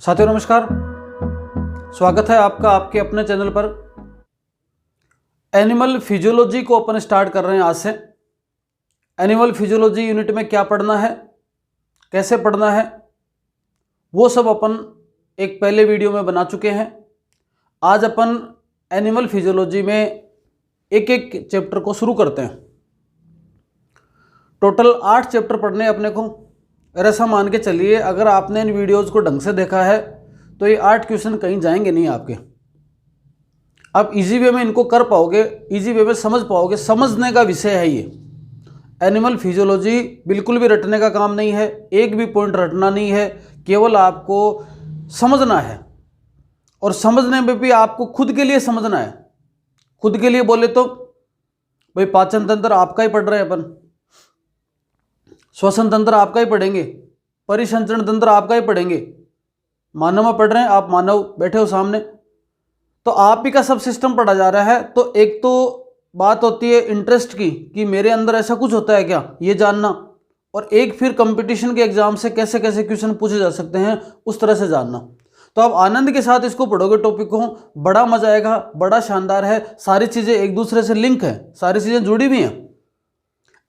साथियों नमस्कार, स्वागत है आपका आपके अपने चैनल पर। एनिमल फिजियोलॉजी को अपन स्टार्ट कर रहे हैं आज से। एनिमल फिजियोलॉजी यूनिट में क्या पढ़ना है, कैसे पढ़ना है, वो सब अपन एक पहले वीडियो में बना चुके हैं। आज अपन एनिमल फिजियोलॉजी में एक एक चैप्टर को शुरू करते हैं। टोटल 8 चैप्टर पढ़ने अपने को। और ऐसा मान के चलिए, अगर आपने इन वीडियोज़ को ढंग से देखा है तो ये 8 क्वेश्चन कहीं जाएंगे नहीं आपके। आप इजी वे में इनको कर पाओगे, इजी वे में समझ पाओगे। समझने का विषय है ये। एनिमल फिजियोलॉजी बिल्कुल भी रटने का काम नहीं है, एक भी पॉइंट रटना नहीं है, केवल आपको समझना है। और समझने में भी आपको खुद के लिए समझना है। खुद के लिए बोले तो भाई पाचन तंत्र आपका ही पढ़ रहे हैं अपन, श्वसन तंत्र आपका ही पढ़ेंगे, परिसंचरण तंत्र आपका ही पढ़ेंगे। मानव में पढ़ रहे हैं, आप मानव बैठे हो सामने, तो आप ही का सब सिस्टम पढ़ा जा रहा है। तो एक तो बात होती है इंटरेस्ट की कि मेरे अंदर ऐसा कुछ होता है क्या, ये जानना। और एक फिर कंपटीशन के एग्जाम से कैसे कैसे क्वेश्चन पूछे जा सकते हैं उस तरह से जानना। तो आप आनंद के साथ इसको पढ़ोगे, टॉपिक को, बड़ा मजा आएगा, बड़ा शानदार है। सारी चीज़ें एक दूसरे से लिंक है, सारी चीज़ें जुड़ी भी हैं।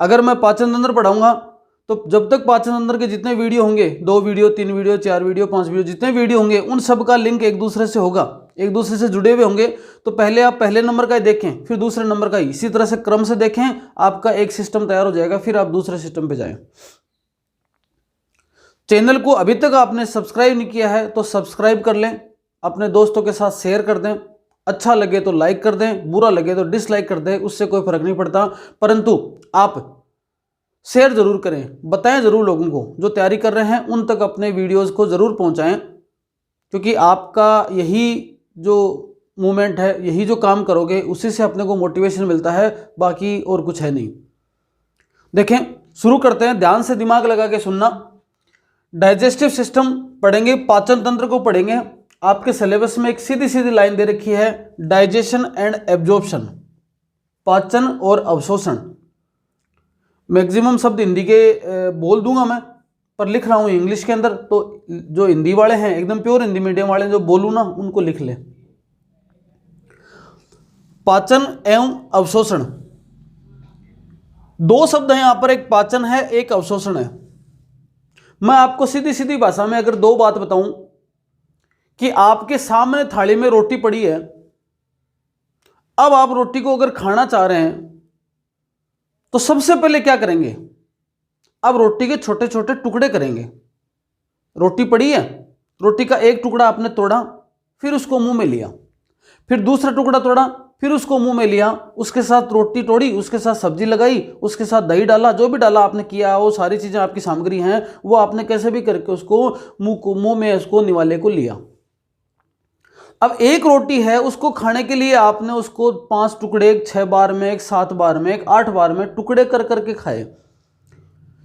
अगर मैं पाचन तंत्र पढ़ाऊंगा तो जब तक पाचन तंत्र के जितने वीडियो होंगे, 2 वीडियो, 3 वीडियो, 4 वीडियो, 5 वीडियो, जितने वीडियो होंगे उन सब का लिंक एक दूसरे से होगा, एक दूसरे से जुड़े हुए होंगे। तो पहले आप पहले नंबर का ही देखें, फिर दूसरे नंबर का ही, इसी तरह से क्रम से देखें, आपका एक सिस्टम तैयार हो जाएगा। फिर आप दूसरे सिस्टम पे जाएं। चैनल को अभी तक आपने सब्सक्राइब नहीं किया है तो सब्सक्राइब कर लें, अपने दोस्तों के साथ शेयर कर दें। अच्छा लगे तो लाइक कर दें, बुरा लगे तो डिसलाइक कर दें, उससे कोई फर्क नहीं पड़ता। परंतु आप शेयर जरूर करें, बताएं जरूर लोगों को, जो तैयारी कर रहे हैं उन तक अपने वीडियोस को जरूर पहुंचाएं। क्योंकि आपका यही जो मूवमेंट है, यही जो काम करोगे, उसी से अपने को मोटिवेशन मिलता है, बाकी और कुछ है नहीं। देखें, शुरू करते हैं। ध्यान से दिमाग लगा के सुनना। डाइजेस्टिव सिस्टम पढ़ेंगे, पाचन तंत्र को पढ़ेंगे। आपके सिलेबस में एक सीधी सीधी लाइन दे रखी है, डाइजेशन एंड एब्जॉर्प्शन, पाचन और अवशोषण। मैक्सिमम शब्द हिंदी के बोल दूंगा मैं, पर लिख रहा हूं इंग्लिश के अंदर। तो जो हिंदी वाले हैं, एकदम प्योर हिंदी मीडियम वाले जो बोलूं ना, उनको लिख ले। पाचन एवं अवशोषण, 2 शब्द हैं यहां पर, एक पाचन है, एक अवशोषण है। मैं आपको सीधी सीधी भाषा में अगर 2 बात बताऊं कि आपके सामने थाली में रोटी पड़ी है, अब आप रोटी को अगर खाना चाह रहे हैं तो सबसे पहले क्या करेंगे, अब रोटी के छोटे छोटे टुकड़े करेंगे। रोटी पड़ी है, रोटी का एक टुकड़ा आपने तोड़ा, फिर उसको मुंह में लिया, फिर दूसरा टुकड़ा तोड़ा, फिर उसको मुंह में लिया, उसके साथ रोटी तोड़ी, उसके साथ सब्जी लगाई, उसके साथ दही डाला, जो भी डाला आपने किया, वो सारी चीजें आपकी सामग्री हैं, वो आपने कैसे भी करके उसको मुंह में उसको निवाले को लिया। अब एक रोटी है, उसको खाने के लिए आपने उसको 5 टुकड़े, 6 बार में, 7 बार में, 8 बार में टुकड़े कर करके खाए।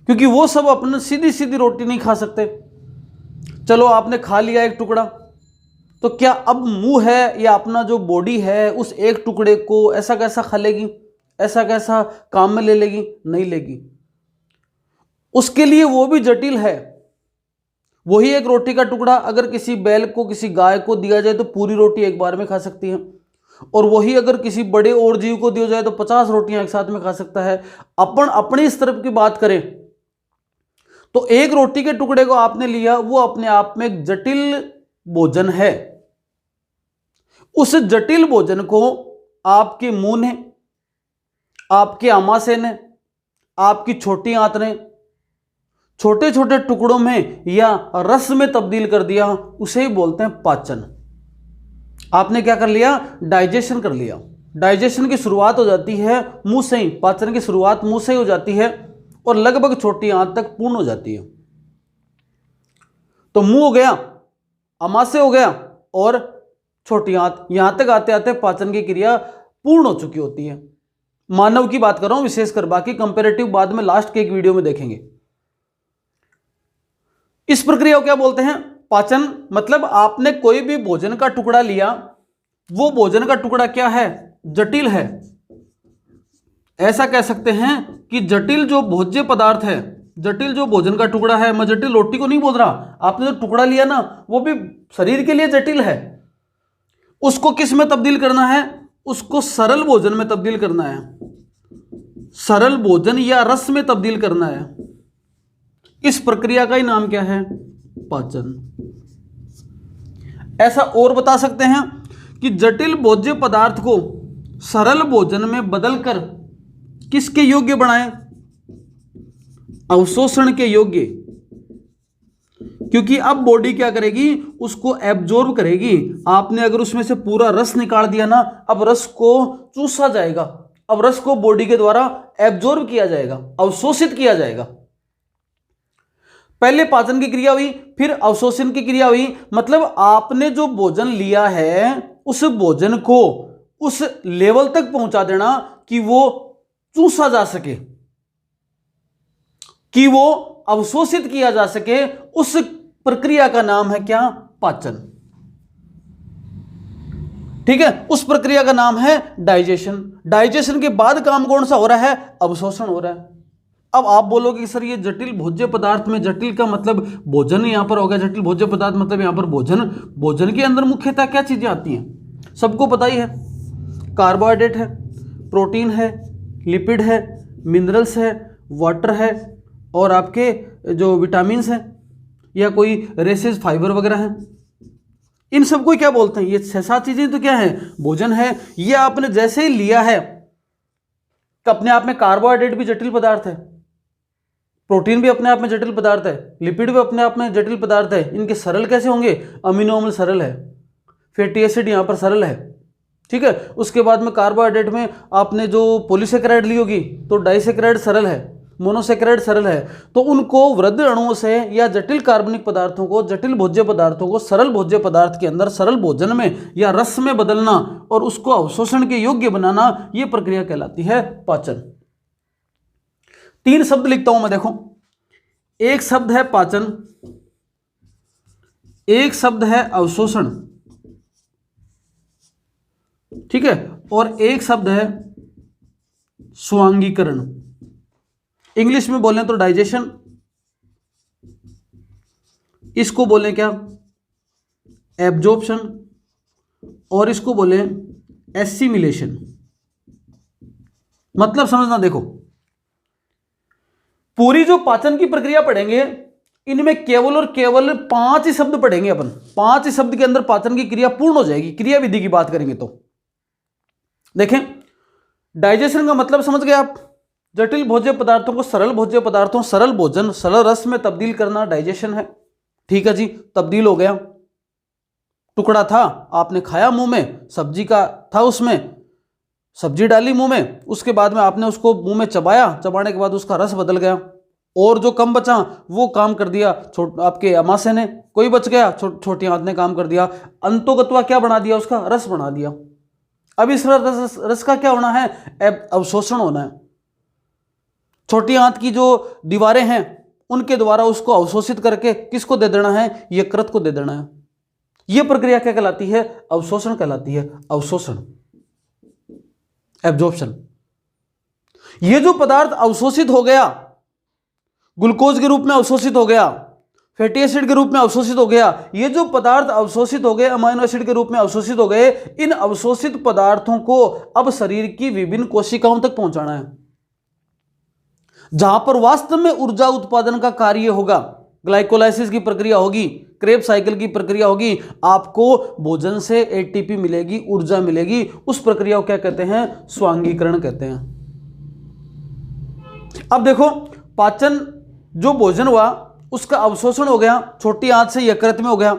क्योंकि वो सब अपने सीधी सीधी रोटी नहीं खा सकते। चलो आपने खा लिया एक टुकड़ा, तो क्या अब मुंह है या अपना जो बॉडी है उस एक टुकड़े को ऐसा कैसा खा लेगी, ऐसा कैसा काम में ले लेगी? नहीं लेगी। उसके लिए वो भी जटिल है। वही एक रोटी का टुकड़ा अगर किसी बैल को, किसी गाय को दिया जाए तो पूरी रोटी एक बार में खा सकती है, और वही अगर किसी बड़े और जीव को दिया जाए तो 50 रोटियां एक साथ में खा सकता है। अपन अपनी इस तरफ की बात करें तो एक रोटी के टुकड़े को आपने लिया, वो अपने आप में एक जटिल भोजन है। उस जटिल भोजन को आपके मुंह ने, आपके आमाशय ने, आपकी छोटी आंत ने छोटे छोटे टुकड़ों में या रस में तब्दील कर दिया, उसे ही बोलते हैं पाचन। आपने क्या कर लिया? डाइजेशन कर लिया। डाइजेशन की शुरुआत हो जाती है मुंह से ही, पाचन की शुरुआत मुंह से ही हो जाती है और लगभग छोटी आंत तक पूर्ण हो जाती है। तो मुंह हो गया, आमाशय हो गया और छोटी आंत, यहां तक आते आते पाचन की क्रिया पूर्ण हो चुकी होती है। मानव की बात कर रहा हूं विशेषकर, बाकी कंपैरेटिव बाद में लास्ट के एक वीडियो में देखेंगे। इस प्रक्रिया को क्या बोलते हैं? पाचन। मतलब आपने कोई भी भोजन का टुकड़ा लिया, वो भोजन का टुकड़ा क्या है? जटिल है। ऐसा कह सकते हैं कि जटिल जो भोज्य पदार्थ है जटिल जो भोजन का टुकड़ा है, मैं जटिल रोटी को नहीं बोल रहा, आपने जो टुकड़ा लिया ना वो भी शरीर के लिए जटिल है, उसको किस में तब्दील करना है, उसको सरल भोजन में तब्दील करना है, सरल भोजन या रस में तब्दील करना है। इस प्रक्रिया का ही नाम क्या है, पाचन। ऐसा और बता सकते हैं कि जटिल भोज्य पदार्थ को सरल भोजन में बदलकर किसके योग्य बनाएं, अवशोषण के योग्य, क्योंकि अब बॉडी क्या करेगी, उसको एब्जॉर्ब करेगी। आपने अगर उसमें से पूरा रस निकाल दिया ना, अब रस को चूसा जाएगा, अब रस को बॉडी के द्वारा एब्जॉर्ब किया जाएगा, अवशोषित किया जाएगा। पहले पाचन की क्रिया हुई, फिर अवशोषण की क्रिया हुई, मतलब आपने जो भोजन लिया है उस भोजन को उस लेवल तक पहुंचा देना कि वो चूसा जा सके, कि वो अवशोषित किया जा सके। उस प्रक्रिया का नाम है क्या, पाचन। ठीक है, उस प्रक्रिया का नाम है डाइजेशन। डाइजेशन के बाद काम कौन सा हो रहा है, अवशोषण हो रहा है। अब आप बोलोगे कि सर ये जटिल भोज्य पदार्थ में, जटिल का मतलब भोजन यहां पर हो गया, जटिल भोज्य पदार्थ मतलब यहां पर भोजन। भोजन के अंदर मुख्यतः क्या चीजें आती हैं, सबको पता ही है, कार्बोहाइड्रेट है, प्रोटीन है, लिपिड है, मिनरल्स है, वाटर है, और आपके जो विटामिन हैं या कोई रेसेस फाइबर वगैरह हैं। इन सबको क्या बोलते हैं, ये 6-7 चीजें तो क्या है, भोजन है। ये आपने जैसे ही लिया है, अपने आप में कार्बोहाइड्रेट भी जटिल पदार्थ है, प्रोटीन भी अपने आप में जटिल पदार्थ है, लिपिड भी अपने आप में जटिल पदार्थ है। इनके सरल कैसे होंगे, अमीनो अम्ल सरल है, फैटी एसिड यहां पर सरल है। ठीक है, उसके बाद में कार्बोहाइड्रेट में आपने जो पॉलीसेकेराइड ली होगी तो डाइसेकेराइड सरल है, मोनोसेकेराइड सरल है। तो उनको वृद्धि अणुओं से या जटिल कार्बनिक पदार्थों को, जटिल भोज्य पदार्थों को सरल भोज्य पदार्थ के अंदर सरल भोजन में या रस में बदलना और उसको अवशोषण के योग्य बनाना, यह प्रक्रिया कहलाती है पाचन। 3 शब्द लिखता हूं मैं, देखो, एक शब्द है पाचन, एक शब्द है अवशोषण, ठीक है, और एक शब्द है स्वांगीकरण। इंग्लिश में बोलें तो डाइजेशन, इसको बोलें क्या, एब्जॉर्प्शन, और इसको बोलें एसिमिलेशन। मतलब समझना, देखो पूरी जो पाचन की प्रक्रिया पढ़ेंगे इनमें केवल और केवल 5 ही शब्द पढ़ेंगे अपन। 5 ही शब्द के अंदर पाचन की क्रिया पूर्ण हो जाएगी। क्रिया विधि की बात करेंगे तो देखें, डाइजेशन का मतलब समझ गए आप, जटिल भोज्य पदार्थों को सरल भोज्य पदार्थों, सरल भोजन, सरल रस में तब्दील करना डाइजेशन है। ठीक है जी, तब्दील हो गया, टुकड़ा था आपने खाया, मुंह में सब्जी का था, उसमें सब्जी डाली मुंह में, उसके बाद में आपने उसको मुंह में चबाया, चबाने के बाद उसका रस बदल गया, और जो कम बचा वो काम कर दिया आपके अमाशय ने, कोई बच गया छोटी आंत ने काम कर दिया, अंतोगत्वा क्या बना दिया, उसका रस बना दिया। अब इस रस का क्या होना है, अवशोषण होना है। छोटी आंत की जो दीवारें हैं उनके द्वारा उसको अवशोषित करके किसको दे देना है, यकृत को दे देना है। यह प्रक्रिया क्या कहलाती है, अवशोषण कहलाती है। अवशोषण, एब्जॉर्प्शन। यह जो पदार्थ अवशोषित हो गया, ग्लूकोज के रूप में अवशोषित हो गया, फैटी एसिड के रूप में अवशोषित हो गया, ये जो पदार्थ अवशोषित हो गए, अमीनो एसिड के रूप में अवशोषित हो गए, इन अवशोषित पदार्थों को अब शरीर की विभिन्न कोशिकाओं तक पहुंचाना है, जहां पर वास्तव में ऊर्जा उत्पादन का कार्य होगा। ग्लाइकोलाइसिस की प्रक्रिया होगी, क्रेब्स साइकिल की प्रक्रिया होगी, आपको भोजन से एटीपी मिलेगी, ऊर्जा मिलेगी। उस प्रक्रिया को क्या कहते हैं, स्वांगीकरण कहते हैं। अब देखो, पाचन जो भोजन हुआ उसका अवशोषण हो गया, छोटी आंत से यकृत में हो गया,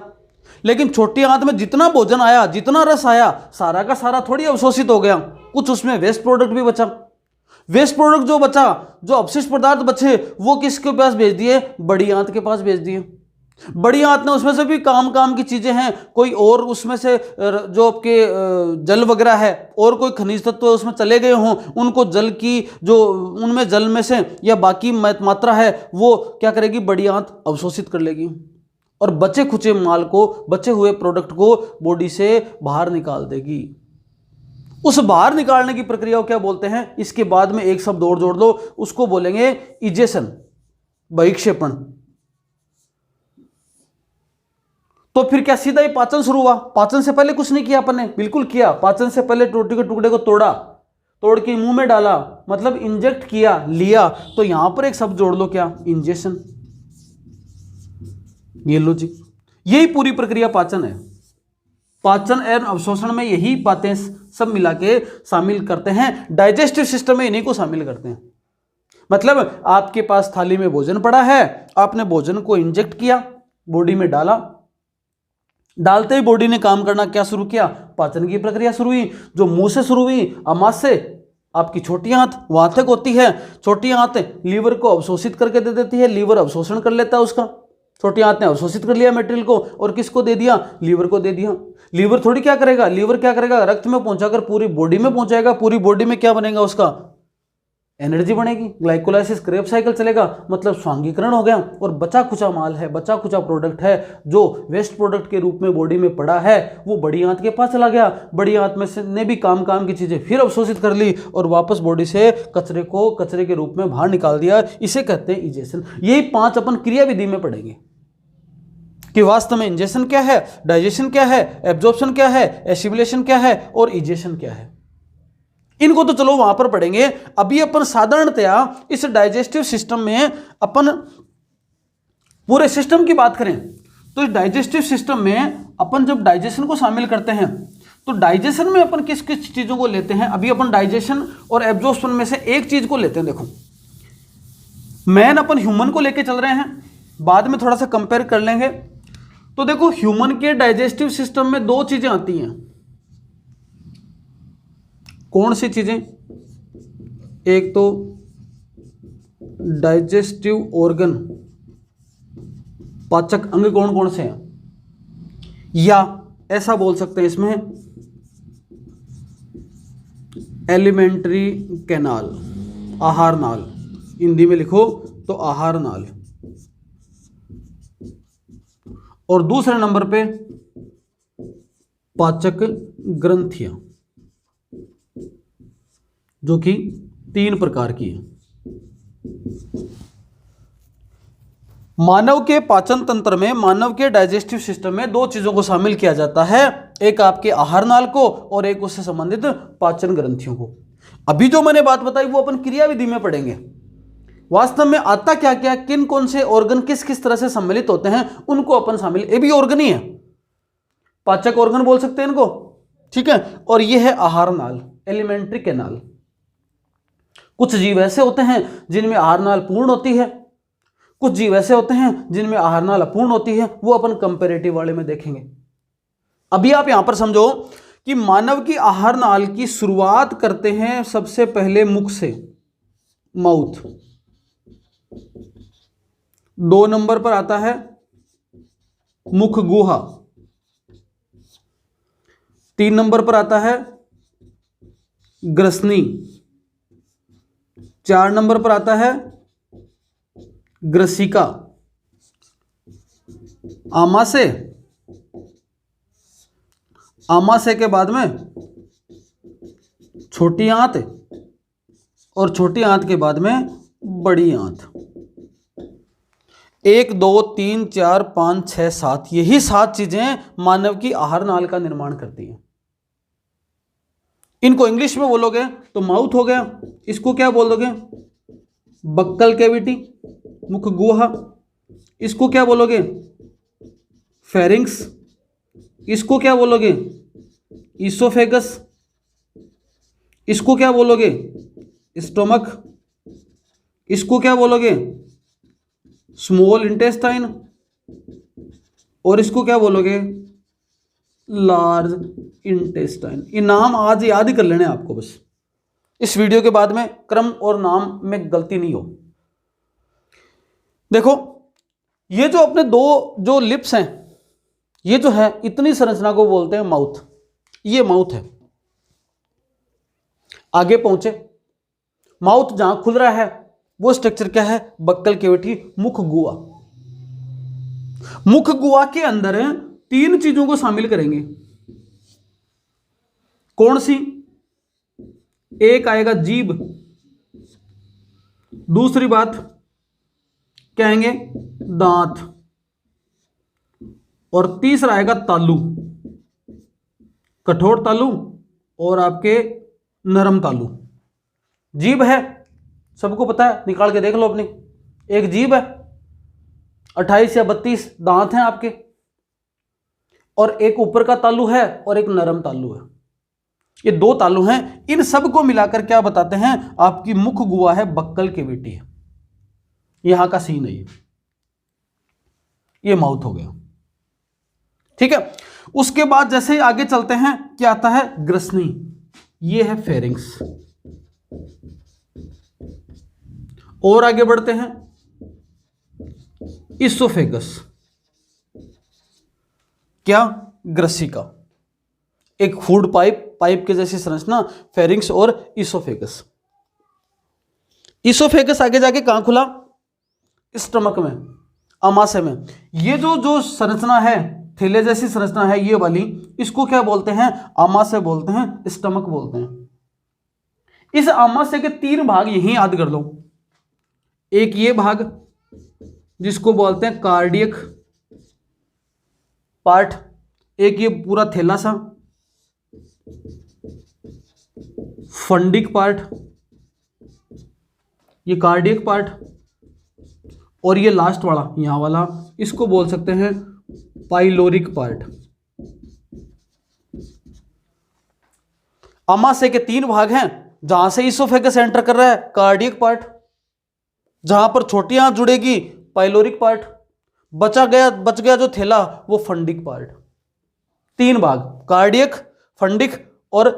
लेकिन छोटी आंत में जितना भोजन आया, जितना रस आया, सारा का सारा थोड़ी अवशोषित हो गया, कुछ उसमें वेस्ट प्रोडक्ट भी बचा। वेस्ट प्रोडक्ट जो बचा, जो अपशिष्ट पदार्थ बचे, वो किसके पास भेज दिए, बड़ी आंत के पास भेज दिए। बड़ी आंत ने उसमें से भी काम की चीजें हैं, कोई और उसमें से जो आपके जल वगैरह है और कोई खनिज तत्व उसमें चले गए हों, उनको जल की जो उनमें जल में से या बाकी मात्रा है वो क्या करेगी, बड़ी आंत अवशोषित कर लेगी और बचे खुचे माल को, बचे हुए प्रोडक्ट को बॉडी से बाहर निकाल देगी। उस बाहर निकालने की प्रक्रिया को क्या बोलते हैं, इसके बाद में एक शब्द और जोड़ दो, उसको बोलेंगे इजेशन। बहिक्षेपण। तो फिर क्या सीधा ही पाचन शुरू हुआ? पाचन से पहले कुछ नहीं किया अपन ने? बिल्कुल किया। पाचन से पहले रोटी के टुकड़े को तोड़ा, तोड़ के मुंह में डाला, मतलब इंजेक्ट किया, लिया। तो यहां पर एक शब्द जोड़ लो, क्या? इंजेक्शन। ये लो जी, यही पूरी प्रक्रिया पाचन है। पाचन एवं अवशोषण में यही बातें सब मिला के शामिल करते हैं। डाइजेस्टिव सिस्टम में इन्हीं को शामिल करते हैं। मतलब आपके पास थाली में भोजन पड़ा है, आपने भोजन को इंजेक्ट किया, बॉडी में डाला, डालते ही बॉडी ने काम करना क्या शुरू किया? पाचन की प्रक्रिया शुरू हुई, जो मुंह से शुरू हुई, अमाशय से आपकी छोटी आंत वहां तक होती है। छोटी आंत लीवर को अवशोषित करके दे देती है, लीवर अवशोषण कर लेता है उसका। छोटी आंत ने अवशोषित कर लिया मटेरियल को और किसको दे दिया? लीवर को दे दिया। लीवर थोड़ी क्या करेगा? लीवर क्या करेगा? रक्त में पहुंचाकर पूरी बॉडी में पहुंचाएगा। पूरी बॉडी में क्या बनेगा उसका? एनर्जी बनेगी, ग्लाइकोलाइसिस, क्रेब्स साइकिल चलेगा, मतलब स्वांगीकरण हो गया। और बचा खुचा माल है, बचा खुचा प्रोडक्ट है जो वेस्ट प्रोडक्ट के रूप में बॉडी में पड़ा है, वो बड़ी आंत के पास चला गया। बड़ी आंत में से ने भी काम की चीजें फिर अवशोषित कर ली और वापस बॉडी से कचरे को कचरे के रूप में बाहर निकाल दिया। इसे कहते हैं इजेशन। यही 5 अपन क्रिया विधि में पढ़ेंगे कि वास्तव में इंजेशन क्या है, डाइजेशन क्या है, एब्जॉर्प्शन क्या है, एसिमिलेशन क्या है और इजेशन क्या है। इनको तो चलो वहां पर पढ़ेंगे। अभी अपन साधारणतया इस डाइजेस्टिव सिस्टम में अपन पूरे सिस्टम की बात करें तो इस डाइजेस्टिव सिस्टम में अपन जब डाइजेशन को शामिल करते हैं तो डाइजेशन में अपन किस किस चीजों को लेते हैं? अभी अपन डाइजेशन और एब्जॉर्प्शन में से एक चीज को लेते हैं। देखो, मैन अपन ह्यूमन को लेके चल रहे हैं, बाद में थोड़ा सा कंपेयर कर लेंगे। तो देखो, ह्यूमन के डाइजेस्टिव सिस्टम में 2 चीजें आती हैं। कौन सी चीजें? एक तो डाइजेस्टिव ऑर्गन, पाचक अंग कौन कौन से हैं, या ऐसा बोल सकते हैं इसमें एलिमेंट्री कैनाल, आहार नाल। हिंदी में लिखो तो आहार नाल। और दूसरे नंबर पे पाचक ग्रंथियां, जो कि 3 प्रकार की है। मानव के पाचन तंत्र में, मानव के डाइजेस्टिव सिस्टम में 2 चीजों को शामिल किया जाता है, एक आपके आहार नाल को और एक उससे संबंधित पाचन ग्रंथियों को। अभी जो मैंने बात बताई वो अपन क्रिया विधि में पढ़ेंगे। वास्तव में आता क्या क्या, किन कौन से ऑर्गन किस किस तरह से सम्मिलित होते हैं, उनको अपन शामिल, ये भी ऑर्गन ही है, पाचक ऑर्गन बोल सकते हैं इनको, ठीक है। और ये है आहार नाल, एलिमेंट्री कैनाल। कुछ जीव ऐसे होते हैं जिनमें आहार नाल पूर्ण होती है, कुछ जीव ऐसे होते हैं जिनमें आहार नाल अपूर्ण होती है, वो अपन कंपैरेटिव वाले में देखेंगे। अभी आप यहां पर समझो कि मानव की आहार नाल की शुरुआत करते हैं सबसे पहले मुख से, माउथ। 2 नंबर पर आता है मुख गुहा, 3 नंबर पर आता है ग्रसनी, 4 नंबर पर आता है ग्रसिका, आमाशय, आमाशय के बाद में छोटी आंत और छोटी आंत के बाद में बड़ी आंत। 1 2 3 4 5 6 7, यही 7 चीजें मानव की आहार नाल का निर्माण करती हैं। इनको इंग्लिश में बोलोगे तो माउथ हो गया, इसको क्या बोल दोगे? बक्कल कैविटी, मुख गुहा। इसको क्या बोलोगे? फेरिंक्स। इसको क्या बोलोगे? ईसोफेगस। इसको क्या बोलोगे? स्टोमक। इसको क्या बोलोगे? Small intestine. और इसको क्या बोलोगे? Large intestine. ये नाम आज याद ही कर लेने आपको, बस इस वीडियो के बाद में क्रम और नाम में गलती नहीं हो। देखो, ये जो अपने 2 जो लिप्स हैं, ये जो है इतनी संरचना को बोलते हैं माउथ। ये माउथ है। आगे पहुंचे, माउथ जहां खुल रहा है वो स्ट्रक्चर क्या है? बक्कल कैविटी, मुख गुहा। मुख गुहा के अंदर 3 चीजों को शामिल करेंगे। कौन सी? एक आएगा जीभ, दूसरी बात कहेंगे दांत, और तीसरा आएगा तालू, कठोर तालू और आपके नरम तालू। जीभ है, सबको पता है, निकाल के देख लो अपनी, एक जीभ है, 28 या 32 दांत हैं आपके, और एक ऊपर का तालू है और एक नरम तालू है। ये दो तालू हैं। इन सब को मिलाकर क्या बताते हैं, आपकी मुख गुहा है, बक्कल कैविटी है। यहां का सीन है ये माउथ हो गया। ठीक है, उसके बाद जैसे ही आगे चलते हैं क्या आता है, ग्रसनी, ये है फेरिंग्स। और आगे बढ़ते हैं, इसोफेगस, क्या, ग्रसिका, एक फूड पाइप के जैसी संरचना, फेरिंग्स और इसोफेगस। इसोफेगस आगे जाके कहां खुला, स्टमक में, आमाशय में। ये जो संरचना है, थैले जैसी संरचना है ये वाली, इसको क्या बोलते हैं, आमाशय बोलते हैं, स्टमक बोलते हैं। इस आमाशय के 3 भाग यहीं याद कर लो। एक ये भाग जिसको बोलते हैं कार्डियक पार्ट, एक ये पूरा थैला सा फंडिक पार्ट, ये कार्डियक पार्ट, और ये लास्ट वाला यहां वाला, इसको बोल सकते हैं पाइलोरिक पार्ट। आमाशय के 3 भाग हैं, जहां से इसोफेगस एंटर कर रहा है कार्डियक पार्ट, जहां पर छोटी आंत जुड़ेगी पाइलोरिक पार्ट, बच गया जो थैला वो फंडिक पार्ट। 3 भाग, कार्डियक, फंडिक और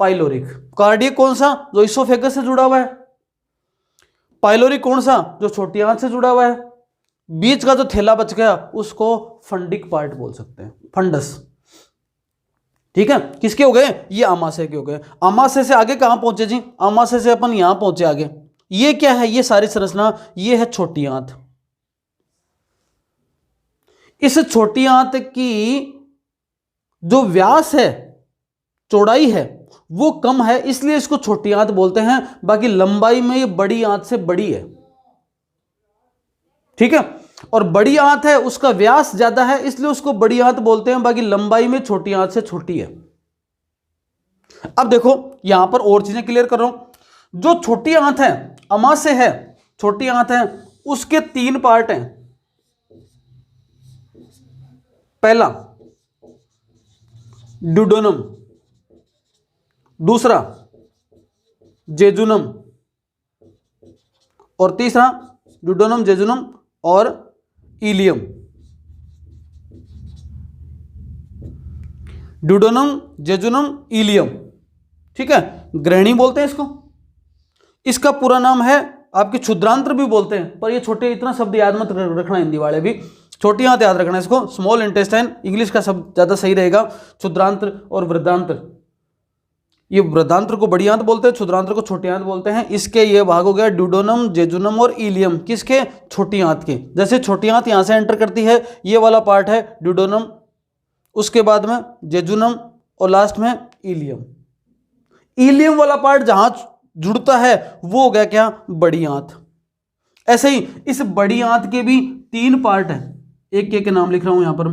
पाइलोरिक। कार्डियक कौन सा, जो इसोफेगस से जुड़ा हुआ है, पाइलोरिक कौन सा, जो छोटी आंत से जुड़ा हुआ है, बीच का जो थैला बच गया उसको फंडिक पार्ट बोल सकते हैं, फंडस। ठीक है, किसके हो गए, ये आमाशय के हो गए। आमाशय से आगे कहां पहुंचे जी, आमाशय से अपन यहां पहुंचे आगे। ये क्या है, ये सारी संरचना, ये है छोटी आंत। इस छोटी आंत की जो व्यास है, चौड़ाई है, वो कम है, इसलिए इसको छोटी आंत बोलते हैं। बाकी लंबाई में ये बड़ी आंत से बड़ी है। ठीक है, और बड़ी आंत है, उसका व्यास ज्यादा है, इसलिए उसको बड़ी आंत बोलते हैं। बाकी लंबाई में छोटी आंत से छोटी है। अब देखो यहां पर और चीजें क्लियर कर रहा हूं। जो छोटी आंत है, आमाशय है, छोटी आंत है, उसके 3 पार्ट हैं। पहला ड्यूडेनम, दूसरा जेजुनम, और तीसरा ड्यूडेनम, जेजुनम और इलियम। Duodenum, jejunum, ileum. ठीक है, ग्रहणी बोलते हैं इसको। इसका पूरा नाम है, आपके क्षुद्रांत्र भी बोलते हैं, पर ये छोटे, इतना शब्द याद मत रखना, हिंदी वाले भी छोटी आंत याद रखना इसको। स्मॉल इंटेस्टाइन इंग्लिश का शब्द ज्यादा सही रहेगा। क्षुद्रांत्र और वृद्धांत्र, ये वृद्धांत्र को बड़ी आंत बोलते हैं, क्षुद्रांत्र को छोटी आंत बोलते हैं। इसके ये भाग हो गया ड्यूडेनम, जेजुनम और इलियम, किसके, छोटी आंत के। जैसे छोटी आंत यहां से एंटर करती है, ये वाला पार्ट है ड्यूडेनम, उसके बाद में जेजुनम और लास्ट में इलियम। इलियम वाला पार्ट जहां जुड़ता है वो हो गया क्या, बड़ी आंत। ऐसे ही इस बड़ी आंत के भी 3 पार्ट हैं, एक के नाम लिख रहा हूं यहां पर।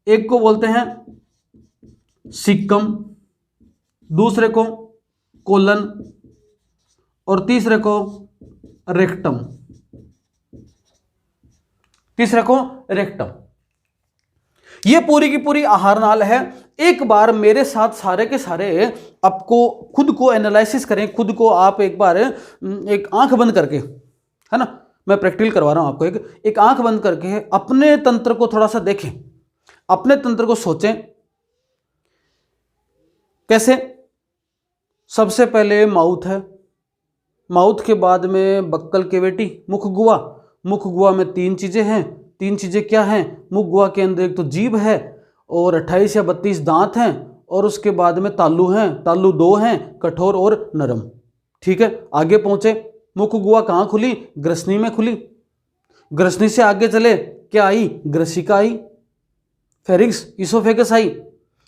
एक को बोलते हैं सिक्कम, दूसरे को कोलन और तीसरे को रेक्टम। ये पूरी की पूरी आहार नाल है। एक बार मेरे साथ सारे के सारे आपको खुद को एनालिसिस करें, खुद को आप एक बार एक आंख बंद करके, है ना, मैं प्रैक्टिकल करवा रहा हूं आपको, एक आंख बंद करके अपने तंत्र को थोड़ा सा देखें, अपने तंत्र को सोचें। कैसे, सबसे पहले माउथ है, माउथ के बाद में बक्कल कैविटी, मुख गुहा। मुख गुहा में 3 चीजें हैं। 3 चीजें क्या हैं, मुख गुहा के अंदर एक तो जीभ है और 28 या 32 दांत हैं, और उसके बाद में तालू हैं, तालू 2 हैं, कठोर और नरम। ठीक है, आगे पहुंचे, मुख गुहा कहाँ खुली, ग्रसनी में खुली। ग्रसनी से आगे चले, क्या आई, ग्रसिका आई, फेरिंग्स, इसोफेगस आई।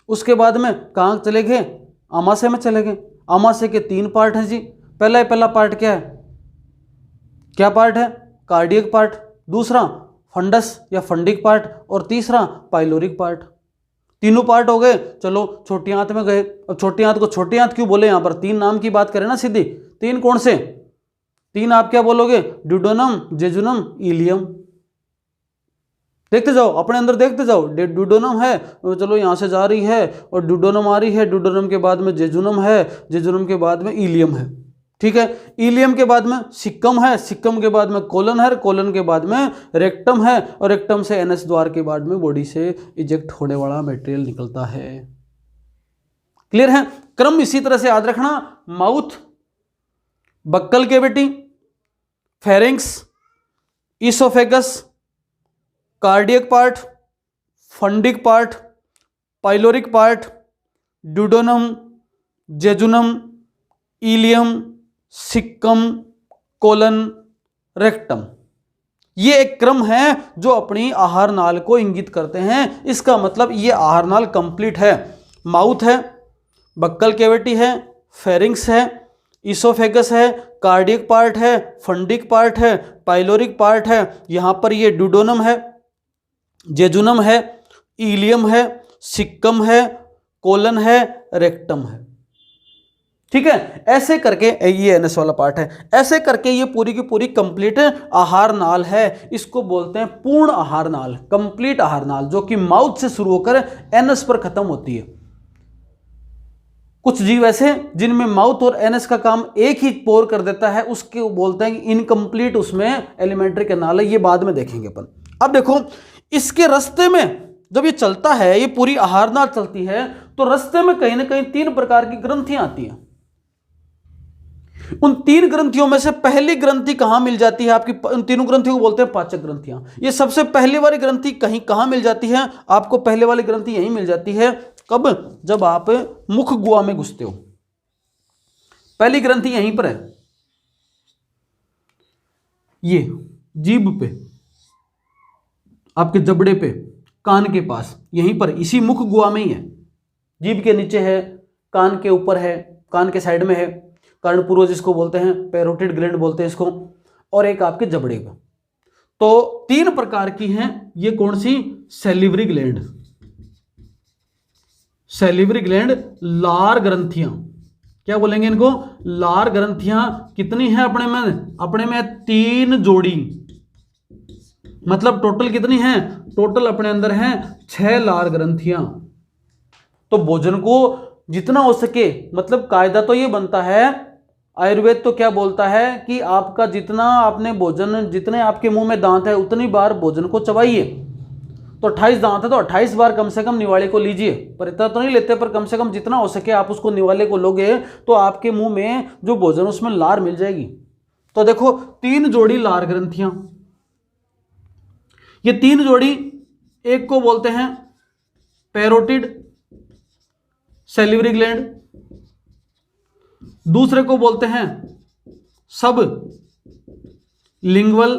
उसके बाद में कहाँ चले गए, आमाशय में चले गए। आमाशय के 3 पार्ट हैं जी। पहला पार्ट क्या है, क्या पार्ट है, कार्डियक पार्ट, दूसरा फंडस या फंडिक पार्ट, और तीसरा पाइलोरिक पार्ट। तीनों पार्ट हो गए। चलो छोटी आंत में गए। अब छोटी आंत को छोटी आंत क्यों बोले, यहां पर 3 नाम की बात करें ना सीधी। 3 कौन से? 3 आप क्या बोलोगे? Duodenum, jejunum, ileum. देखते जाओ, अपने अंदर देखते जाओ। ड्यूडेनम है, चलो यहां से जा रही है और ड्यूडेनम आ रही है। ड्यूडेनम के बाद में जेजुनम है, जेजुनम के बाद में इलियम है, ठीक है। इलियम के बाद में सिक्कम है, सिक्कम के बाद में कोलन है, कोलन के बाद में रेक्टम है, और रेक्टम से एनएस द्वार के बाद में बॉडी से इजेक्ट होने वाला मटेरियल निकलता है। क्लियर है? क्रम इसी तरह से याद रखना। Mouth, buccal cavity, pharynx, oesophagus, cardiac part, fundic part, pyloric part, duodenum, jejunum, ileum, caecum, colon, rectum. ये एक क्रम है जो अपनी आहार नाल को इंगित करते हैं। इसका मतलब ये आहार नाल कंप्लीट है। माउथ है, बक्कल कैविटी है, फेरिंक्स है, इसोफेगस है, कार्डियक पार्ट है, फंडिक पार्ट है, पाइलोरिक पार्ट है, यहां पर ये ड्यूडेनम है, जेजुनम है, इलियम है, सिक्कम है, कोलन है, रेक्टम है, ठीक है। ऐसे करके ये एनएस वाला पार्ट है। ऐसे करके ये पूरी की पूरी कंप्लीट आहार नाल है। इसको बोलते हैं पूर्ण आहार नाल, कंप्लीट आहार नाल, जो कि माउथ से शुरू होकर एनएस पर खत्म होती है। कुछ जीव ऐसे जिनमें माउथ और एनएस का काम एक ही पोर कर देता है, उसके बोलते हैं कि इनकम्प्लीट उसमें एलिमेंट्री कैनाल है। ये बाद में देखेंगे अपन। अब देखो, इसके रास्ते में जब ये चलता है, ये पूरी आहार नाल चलती है, तो रास्ते में कहीं ना कहीं 3 प्रकार की ग्रंथियां आती हैं। उन 3 ग्रंथियों में से पहली ग्रंथि कहां मिल जाती है आपकी? उन तीनों ग्रंथियों को बोलते हैं पाचक ग्रंथियां। ये सबसे पहली वाली ग्रंथि कहां मिल जाती है आपको? पहले वाली ग्रंथि यहीं मिल जाती है। कब? जब आप मुख गुहा में घुसते हो, पहली ग्रंथि यहीं पर है। ये जीभ पे, आपके जबड़े पे, कान के पास, यहीं पर, इसी मुख गुहा में ही है। जीभ के नीचे है, कान के ऊपर है, कान के साइड में है, कर्णपूर्व जिसको बोलते हैं, पैरोटिड ग्लैंड बोलते हैं इसको, और एक आपके जबड़े पे। तो 3 प्रकार की हैं। ये कौन सी? सैलिवरी ग्लैंड, सैलिवरी ग्लैंड, लार ग्रंथियां। क्या बोलेंगे इनको? लार ग्रंथियां। कितनी है अपने में? अपने में 3 जोड़ी। मतलब टोटल कितनी है? टोटल अपने अंदर है 6 लार ग्रंथियां। तो भोजन को जितना हो सके, मतलब कायदा तो ये बनता है, आयुर्वेद तो क्या बोलता है कि आपका जितना आपने भोजन, जितने आपके मुंह में दांत है उतनी बार भोजन को चबाइए। तो 28 दांत है तो 28 बार कम से कम निवाले को लीजिए। पर इतना तो नहीं लेते, पर कम से कम जितना हो सके आप उसको निवाले को लोगे तो आपके मुंह में जो भोजन उसमें लार मिल जाएगी। तो देखो 3 जोड़ी लार ग्रंथियां। ये 3 जोड़ी, एक को बोलते हैं पैरोटिड सैलिवरी ग्लैंड, दूसरे को बोलते हैं सब लिंगुअल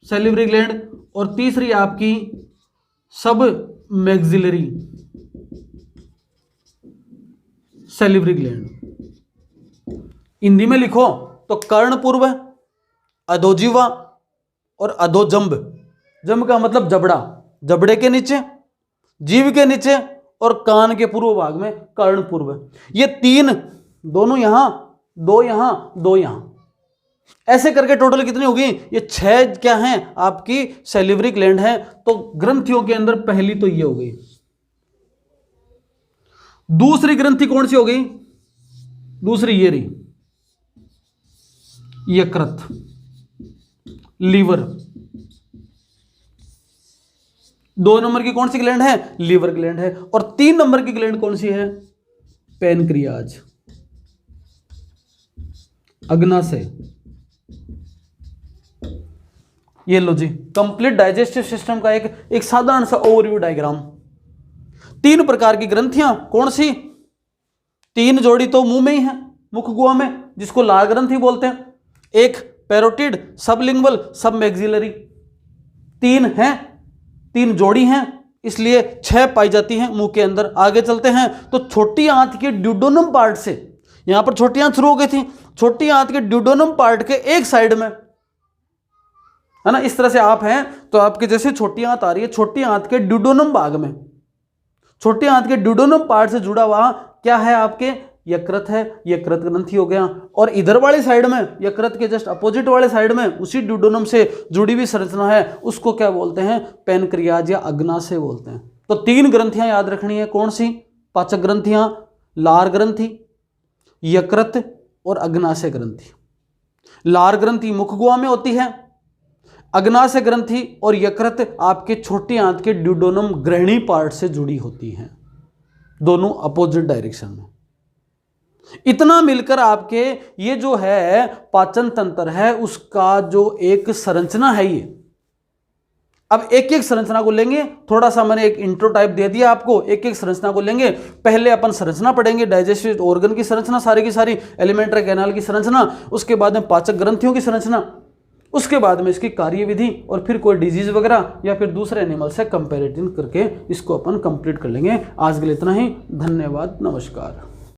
सैलिवरी ग्लैंड, और तीसरी आपकी सब मैक्सिलरी सैलिवरी ग्लैंड। हिंदी में लिखो तो कर्णपूर्व, अधोजिह्वा और अधोजंब। जंब का मतलब जबड़ा, जबड़े के नीचे, जीभ के नीचे, और कान के पूर्व भाग में कर्णपूर्व। ये 3, दोनों यहां, 2 यहां, 2 यहां, ऐसे करके टोटल कितनी होगी? ये 6 क्या हैं आपकी? सैलिवरी ग्लैंड है। तो ग्रंथियों के अंदर पहली तो ये हो गई। दूसरी ग्रंथि कौन सी हो गई? दूसरी ये रही, यकृत, लीवर। 2 नंबर की कौन सी ग्लैंड है? लीवर ग्लैंड है। और 3 नंबर की ग्लैंड कौन सी है? पैनक्रियाज, अग्नाशय। ये लो जी, कंप्लीट डाइजेस्टिव सिस्टम का एक साधारण सा ओवरव्यू डायग्राम। 3 प्रकार की ग्रंथियां कौन सी? 3 जोड़ी तो मुंह में ही है, मुख गुहा में, जिसको लार ग्रंथि बोलते हैं। एक पैरोटिड, सबलिंगुअल, सब मैक्सिलरी। 3 हैं, 3 जोड़ी हैं, इसलिए 6 पाई जाती हैं मुंह के अंदर। आगे चलते हैं तो छोटी आंत के ड्यूडेनम पार्ट से, यहां पर छोटी आंत शुरू हो गई थी, छोटी आंत के ड्यूडेनम पार्ट के एक साइड में है ना। इस तरह से आप हैं तो आपके जैसे छोटी आंत आ रही है, छोटी आंत के ड्यूडेनम भाग में, छोटी आंत के ड्यूडेनम पार्ट से जुड़ा हुआ क्या है आपके, यकृत है, यकृत ग्रंथि हो गया। और इधर वाले साइड में, यकृत के जस्ट अपोजिट वाले साइड में उसी ड्यूडेनम से जुड़ी हुई संरचना है, उसको क्या बोलते हैं, पैनक्रियाज या अग्नाशय बोलते हैं। तो 3 ग्रंथियां याद रखनी है, कौन सी, पाचक ग्रंथियां, लार ग्रंथि, यकृत और अग्नाशय ग्रंथि। लार ग्रंथि मुख गुहा में होती है, अग्नाशय ग्रंथि और यकृत आपके छोटी आंत के ड्यूडेनम ग्रहणी पार्ट से जुड़ी होती हैं, दोनों अपोजिट डायरेक्शन में। इतना मिलकर आपके ये जो है पाचन तंत्र है उसका जो एक संरचना है ये। अब एक एक संरचना को लेंगे, थोड़ा सा मैंने एक इंट्रो टाइप दे दिया आपको, एक एक संरचना को लेंगे। पहले अपन संरचना पढ़ेंगे, डाइजेस्टिव ऑर्गन की संरचना सारी की सारी, एलिमेंट्री कैनाल की संरचना, उसके बाद में पाचक ग्रंथियों की संरचना, उसके बाद में इसकी कार्यविधि, और फिर कोई डिजीज वगैरह या फिर दूसरे एनिमल से कंपैरिजन करके इसको अपन कंप्लीट कर लेंगे। आज के लिए इतना ही, धन्यवाद, नमस्कार।